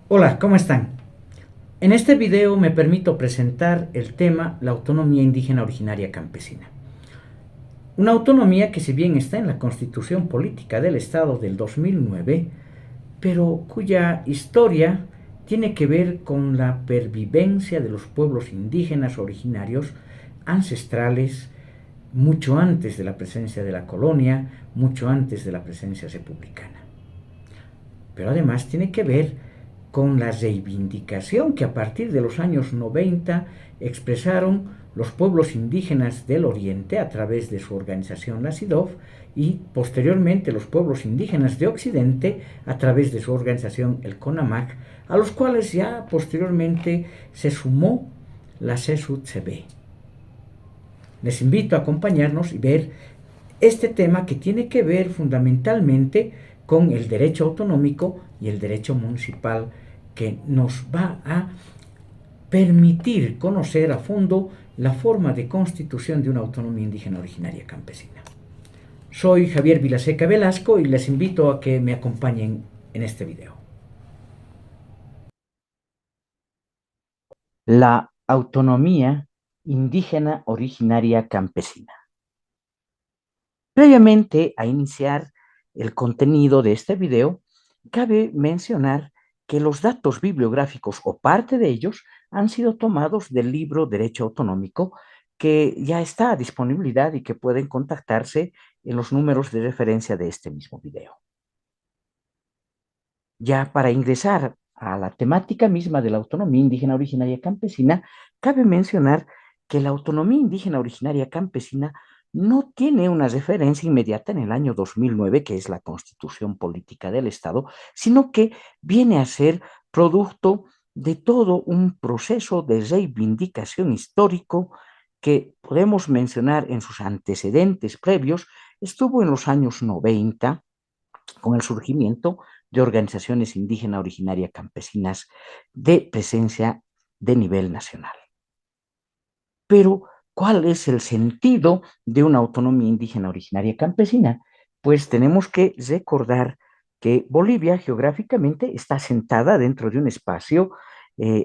Hola, ¿cómo están? En este video me permito presentar el tema la autonomía indígena originaria campesina. Una autonomía que si bien está en la Constitución Política del Estado del 2009, pero cuya historia tiene que ver con la pervivencia de los pueblos indígenas originarios ancestrales mucho antes de la presencia de la colonia, mucho antes de la presencia republicana. Pero además tiene que ver con la reivindicación que a partir de los años 90 expresaron los pueblos indígenas del Oriente a través de su organización la CIDOF y posteriormente los pueblos indígenas de Occidente a través de su organización el CONAMAC, a los cuales ya posteriormente se sumó la CESUTCB. Les invito a acompañarnos y ver este tema que tiene que ver fundamentalmente con el derecho autonómico y el derecho municipal que nos va a permitir conocer a fondo la forma de constitución de una autonomía indígena originaria campesina. Soy Javier Vilaseca Velasco y les invito a que me acompañen en este video. La autonomía indígena originaria campesina. Previamente a iniciar el contenido de este video, cabe mencionar que los datos bibliográficos o parte de ellos han sido tomados del libro Derecho Autonómico, que ya está a disponibilidad y que pueden contactarse en los números de referencia de este mismo video. Ya para ingresar a la temática misma de la autonomía indígena originaria campesina, cabe mencionar que la autonomía indígena originaria campesina no tiene una referencia inmediata en el año 2009, que es la Constitución Política del Estado, sino que viene a ser producto de todo un proceso de reivindicación histórico que podemos mencionar en sus antecedentes previos, estuvo en los años 90 con el surgimiento de organizaciones indígenas originarias campesinas de presencia de nivel nacional. Pero, ¿cuál es el sentido de una autonomía indígena originaria campesina? Pues tenemos que recordar que Bolivia geográficamente está sentada dentro de un espacio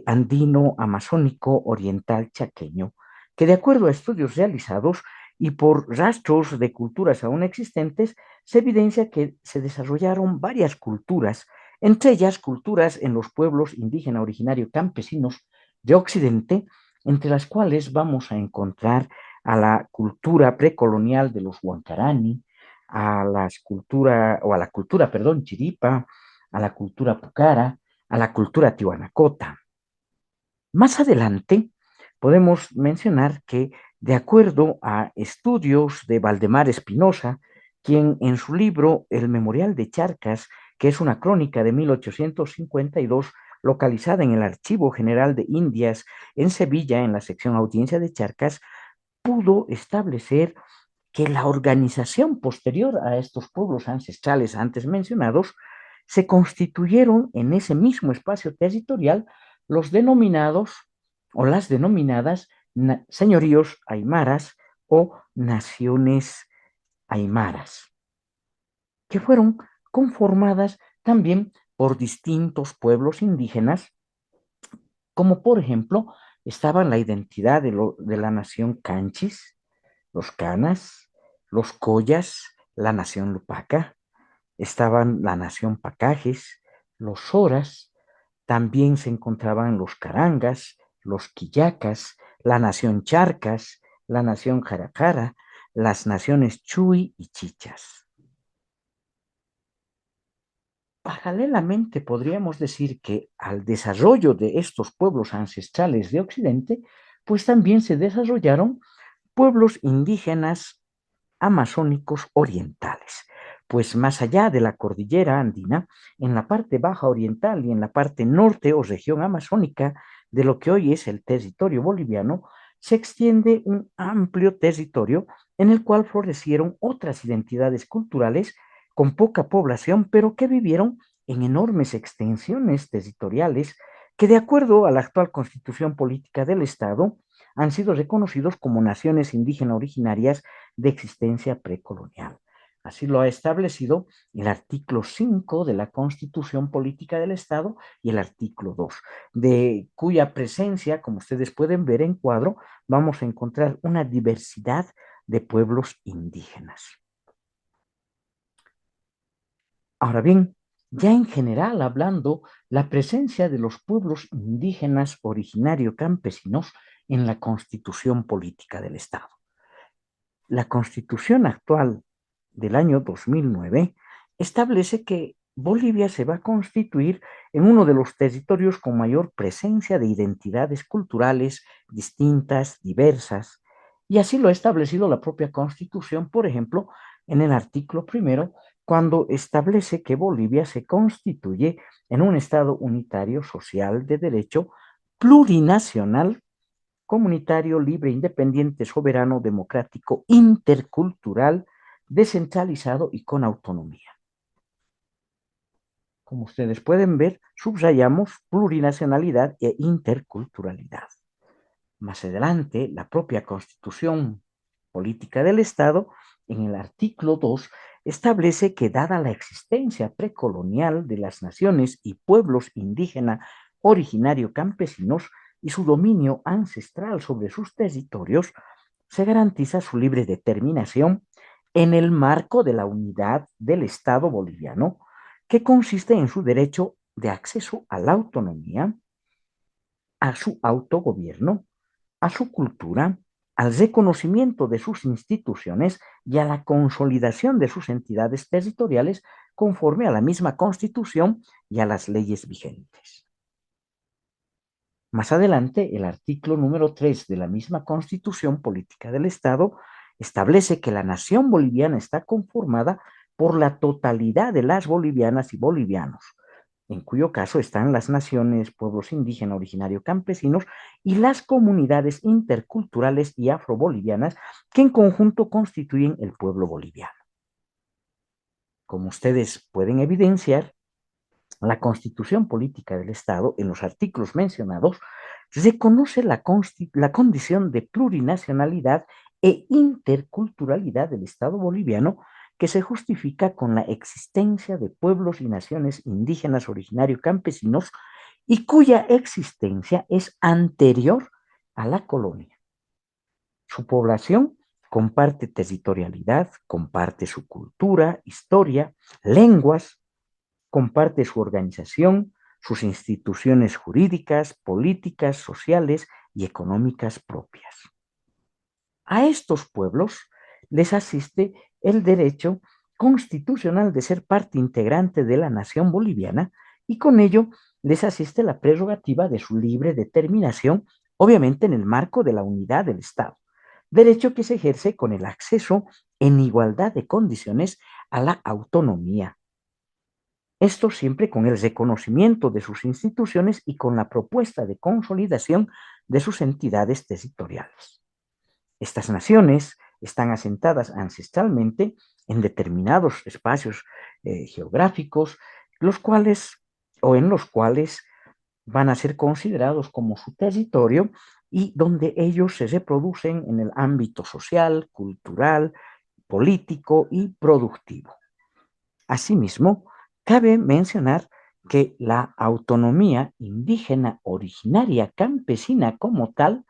andino, amazónico, oriental, chaqueño, que de acuerdo a estudios realizados y por rastros de culturas aún existentes, se evidencia que se desarrollaron varias culturas, entre ellas culturas en los pueblos indígenas originarios campesinos de Occidente, entre las cuales vamos a encontrar a la cultura precolonial de los Huancarani, a la cultura, perdón, Chiripa, a la cultura Pucara, a la cultura Tihuanacota. Más adelante, podemos mencionar que, de acuerdo a estudios de Valdemar Espinosa, quien en su libro El Memorial de Charcas, que es una crónica de 1852, localizada en el Archivo General de Indias en Sevilla, en la sección Audiencia de Charcas, pudo establecer que la organización posterior a estos pueblos ancestrales antes mencionados se constituyeron en ese mismo espacio territorial los denominados o las denominadas señoríos aymaras o naciones aymaras, que fueron conformadas también por distintos pueblos indígenas, como por ejemplo estaban la identidad de la nación Canchis, los Canas, los Collas, la nación Lupaca, estaban la nación Pacajes, los Soras, también se encontraban los Carangas, los Quillacas, la nación Charcas, la nación Jaracara, las naciones Chuy y Chichas. Paralelamente, podríamos decir que al desarrollo de estos pueblos ancestrales de Occidente, pues también se desarrollaron pueblos indígenas amazónicos orientales, pues más allá de la cordillera andina, en la parte baja oriental y en la parte norte o región amazónica de lo que hoy es el territorio boliviano, se extiende un amplio territorio en el cual florecieron otras identidades culturales con poca población, pero que vivieron en enormes extensiones territoriales que, de acuerdo a la actual constitución política del Estado, han sido reconocidos como naciones indígenas originarias de existencia precolonial. Así lo ha establecido el artículo 5 de la Constitución Política del Estado y el artículo 2, de cuya presencia, como ustedes pueden ver en cuadro, vamos a encontrar una diversidad de pueblos indígenas. Ahora bien, ya en general hablando, la presencia de los pueblos indígenas originario campesinos en la Constitución Política del Estado. La Constitución actual del año 2009 establece que Bolivia se va a constituir en uno de los territorios con mayor presencia de identidades culturales distintas, diversas, y así lo ha establecido la propia Constitución, por ejemplo, en el artículo primero, cuando establece que Bolivia se constituye en un Estado unitario social de derecho plurinacional comunitario, libre, independiente, soberano, democrático, intercultural, descentralizado y con autonomía. Como ustedes pueden ver, subrayamos plurinacionalidad e interculturalidad. Más adelante, la propia Constitución Política del Estado, en el artículo 2, establece que dada la existencia precolonial de las naciones y pueblos indígenas originario campesinos y su dominio ancestral sobre sus territorios, se garantiza su libre determinación en el marco de la unidad del Estado boliviano, que consiste en su derecho de acceso a la autonomía, a su autogobierno, a su cultura, al reconocimiento de sus instituciones y a la consolidación de sus entidades territoriales conforme a la misma Constitución y a las leyes vigentes. Más adelante, el artículo número 3 de la misma Constitución Política del Estado establece que la nación boliviana está conformada por la totalidad de las bolivianas y bolivianos, en cuyo caso están las naciones, pueblos indígenas, originarios campesinos y las comunidades interculturales y afrobolivianas que en conjunto constituyen el pueblo boliviano. Como ustedes pueden evidenciar, la Constitución Política del Estado, en los artículos mencionados, reconoce la condición de plurinacionalidad e interculturalidad del Estado boliviano, que se justifica con la existencia de pueblos y naciones indígenas originarios campesinos y cuya existencia es anterior a la colonia. Su población comparte territorialidad, comparte su cultura, historia, lenguas, comparte su organización, sus instituciones jurídicas, políticas, sociales y económicas propias. A estos pueblos les asiste el derecho constitucional de ser parte integrante de la nación boliviana y con ello les asiste la prerrogativa de su libre determinación, obviamente en el marco de la unidad del Estado, derecho que se ejerce con el acceso en igualdad de condiciones a la autonomía. Esto siempre con el reconocimiento de sus instituciones y con la propuesta de consolidación de sus entidades territoriales. Estas naciones están asentadas ancestralmente en determinados espacios geográficos, los cuales o en los cuales van a ser considerados como su territorio y donde ellos se reproducen en el ámbito social, cultural, político y productivo. Asimismo, cabe mencionar que la autonomía indígena originaria campesina como tal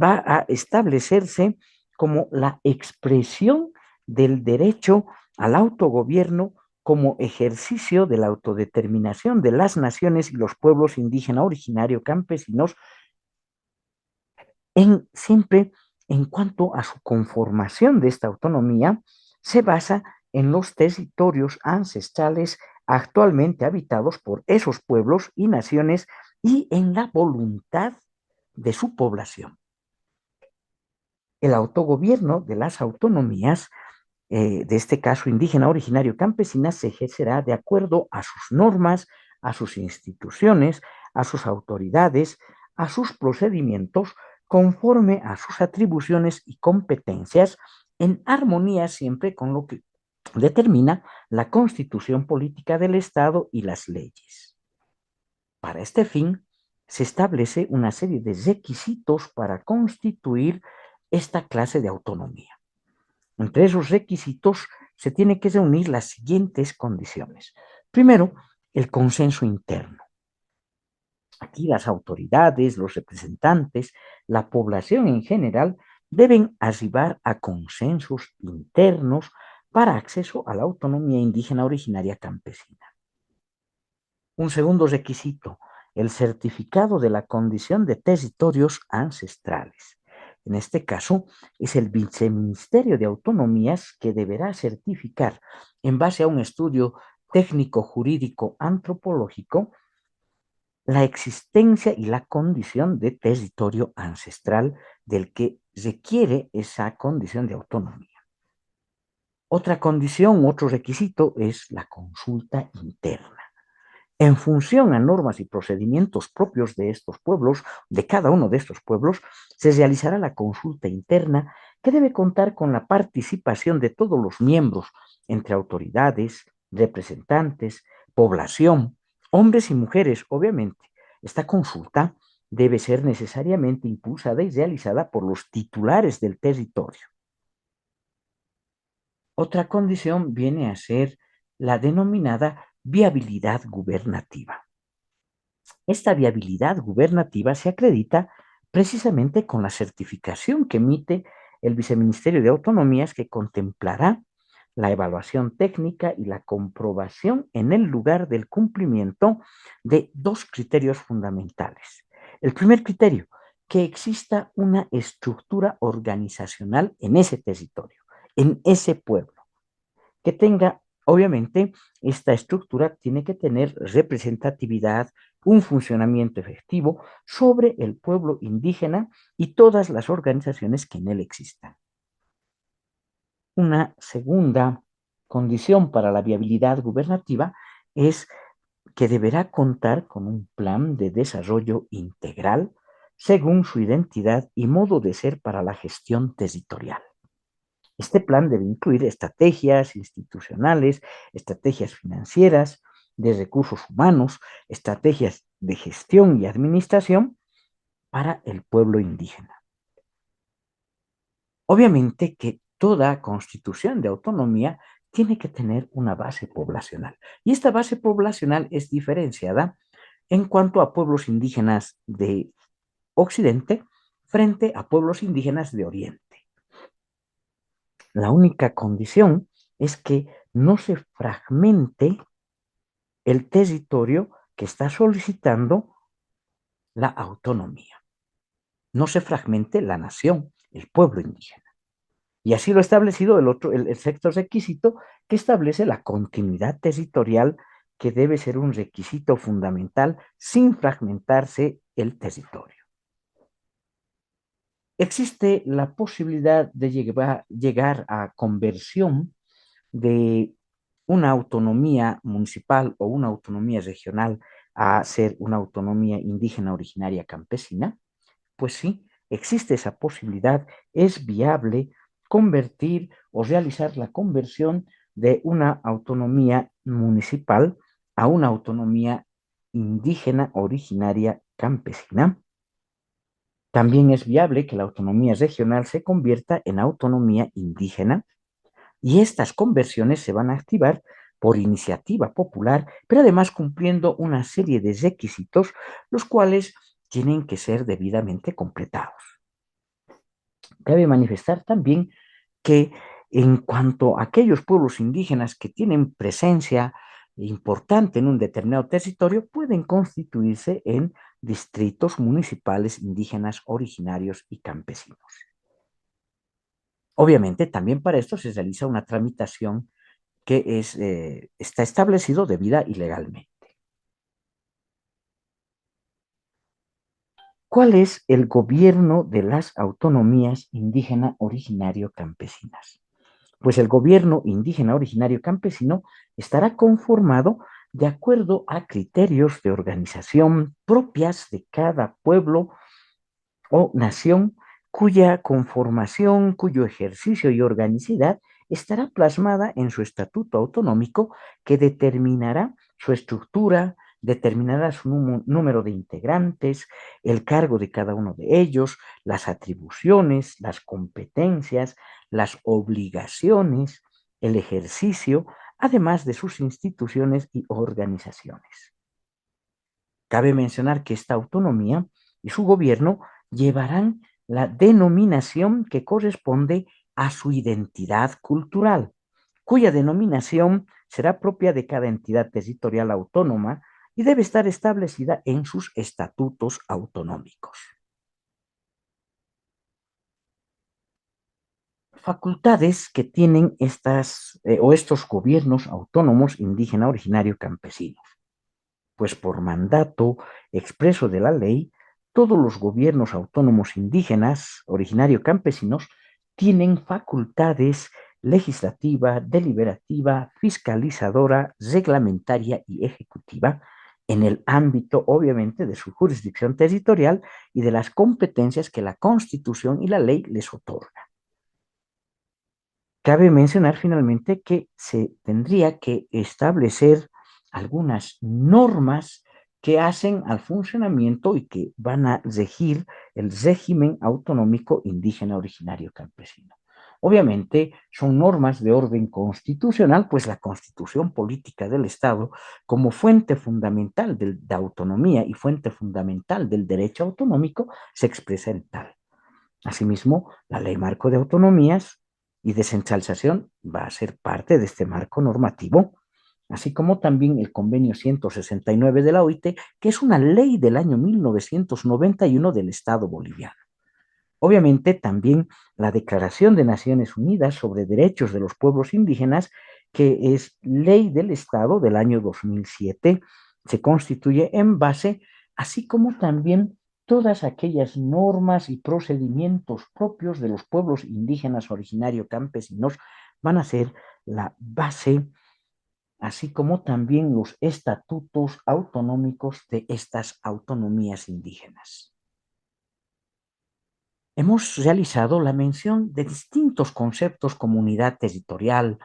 va a establecerse como la expresión del derecho al autogobierno como ejercicio de la autodeterminación de las naciones y los pueblos indígenas originarios campesinos siempre en cuanto a su conformación de esta autonomía, se basa en los territorios ancestrales actualmente habitados por esos pueblos y naciones y en la voluntad de su población. El autogobierno de las autonomías, de este caso indígena, originario, campesina, se ejercerá de acuerdo a sus normas, a sus instituciones, a sus autoridades, a sus procedimientos, conforme a sus atribuciones y competencias, en armonía siempre con lo que determina la Constitución Política del Estado y las leyes. Para este fin, se establece una serie de requisitos para constituir esta clase de autonomía. Entre esos requisitos se tiene que reunir las siguientes condiciones. Primero, el consenso interno. Aquí las autoridades, los representantes, la población en general deben arribar a consensos internos para acceso a la autonomía indígena originaria campesina. Un segundo requisito, el certificado de la condición de territorios ancestrales. En este caso, es el Viceministerio de Autonomías que deberá certificar, en base a un estudio técnico, jurídico, antropológico, la existencia y la condición de territorio ancestral del que requiere esa condición de autonomía. Otra condición, otro requisito es la consulta interna. En función a normas y procedimientos propios de estos pueblos, de cada uno de estos pueblos, se realizará la consulta interna que debe contar con la participación de todos los miembros, entre autoridades, representantes, población, hombres y mujeres, obviamente. Esta consulta debe ser necesariamente impulsada y realizada por los titulares del territorio. Otra condición viene a ser la denominada viabilidad gubernativa. Esta viabilidad gubernativa se acredita precisamente con la certificación que emite el Viceministerio de Autonomías, que contemplará la evaluación técnica y la comprobación en el lugar del cumplimiento de dos criterios fundamentales. El primer criterio, que exista una estructura organizacional en ese territorio, en ese pueblo, que tenga, obviamente, esta estructura tiene que tener representatividad, un funcionamiento efectivo sobre el pueblo indígena y todas las organizaciones que en él existan. Una segunda condición para la viabilidad gubernativa es que deberá contar con un plan de desarrollo integral según su identidad y modo de ser para la gestión territorial. Este plan debe incluir estrategias institucionales, estrategias financieras, de recursos humanos, estrategias de gestión y administración para el pueblo indígena. Obviamente que toda constitución de autonomía tiene que tener una base poblacional. Y esta base poblacional es diferenciada en cuanto a pueblos indígenas de Occidente frente a pueblos indígenas de Oriente. La única condición es que no se fragmente el territorio que está solicitando la autonomía. No se fragmente la nación, el pueblo indígena. Y así lo ha establecido el sexto requisito, que establece la continuidad territorial, que debe ser un requisito fundamental sin fragmentarse el territorio. Existe la posibilidad de llegar a conversión de una autonomía municipal o una autonomía regional a ser una autonomía indígena originaria campesina. Pues sí, existe esa posibilidad, es viable convertir o realizar la conversión de una autonomía municipal a una autonomía indígena originaria campesina. También es viable que la autonomía regional se convierta en autonomía indígena, y estas conversiones se van a activar por iniciativa popular, pero además cumpliendo una serie de requisitos, los cuales tienen que ser debidamente completados. Cabe manifestar también que en cuanto a aquellos pueblos indígenas que tienen presencia importante en un determinado territorio, pueden constituirse en distritos municipales indígenas originarios y campesinos. Obviamente, también para esto se realiza una tramitación que está establecido debida y legalmente. ¿Cuál es el gobierno de las autonomías indígena originario campesinas? Pues el gobierno indígena originario campesino estará conformado de acuerdo a criterios de organización propias de cada pueblo o nación, cuya conformación, cuyo ejercicio y organicidad estará plasmada en su estatuto autonómico, que determinará su estructura, determinará su número de integrantes, el cargo de cada uno de ellos, las atribuciones, las competencias, las obligaciones el ejercicio, además de sus instituciones y organizaciones. Cabe mencionar que esta autonomía y su gobierno llevarán la denominación que corresponde a su identidad cultural, cuya denominación será propia de cada entidad territorial autónoma y debe estar establecida en sus estatutos autonómicos. Facultades que tienen estos gobiernos autónomos indígena originario campesinos. Pues por mandato expreso de la ley, todos los gobiernos autónomos indígenas originario campesinos tienen facultades legislativa, deliberativa, fiscalizadora, reglamentaria y ejecutiva en el ámbito, obviamente, de su jurisdicción territorial y de las competencias que la Constitución y la ley les otorgan. Cabe mencionar finalmente que se tendría que establecer algunas normas que hacen al funcionamiento y que van a regir el régimen autonómico indígena originario campesino. Obviamente son normas de orden constitucional, pues la constitución política del Estado, como fuente fundamental de autonomía y fuente fundamental del derecho autonómico, se expresa en tal. Asimismo, la Ley Marco de Autonomías y Descentralización va a ser parte de este marco normativo, así como también el Convenio 169 de la OIT, que es una ley del año 1991 del Estado boliviano. Obviamente, también la Declaración de Naciones Unidas sobre Derechos de los Pueblos Indígenas, que es ley del Estado del año 2007, se constituye en base, así como también todas aquellas normas y procedimientos propios de los pueblos indígenas originarios campesinos van a ser la base, así como también los estatutos autonómicos de estas autonomías indígenas. Hemos realizado la mención de distintos conceptos como unidad territorial,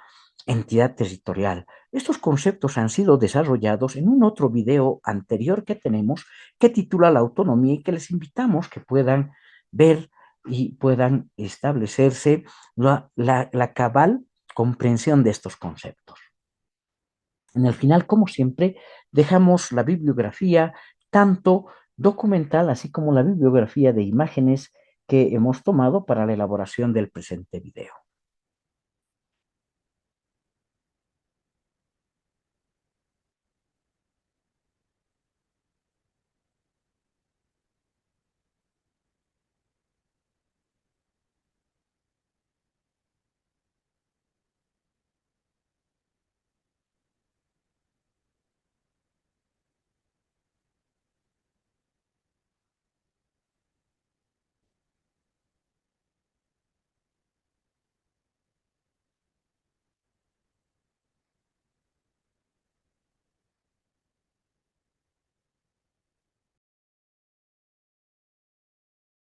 entidad territorial. Estos conceptos han sido desarrollados en un otro video anterior que tenemos que titula La autonomía y que les invitamos que puedan ver y puedan establecerse la cabal comprensión de estos conceptos. En el final, como siempre, dejamos la bibliografía tanto documental así como la bibliografía de imágenes que hemos tomado para la elaboración del presente video.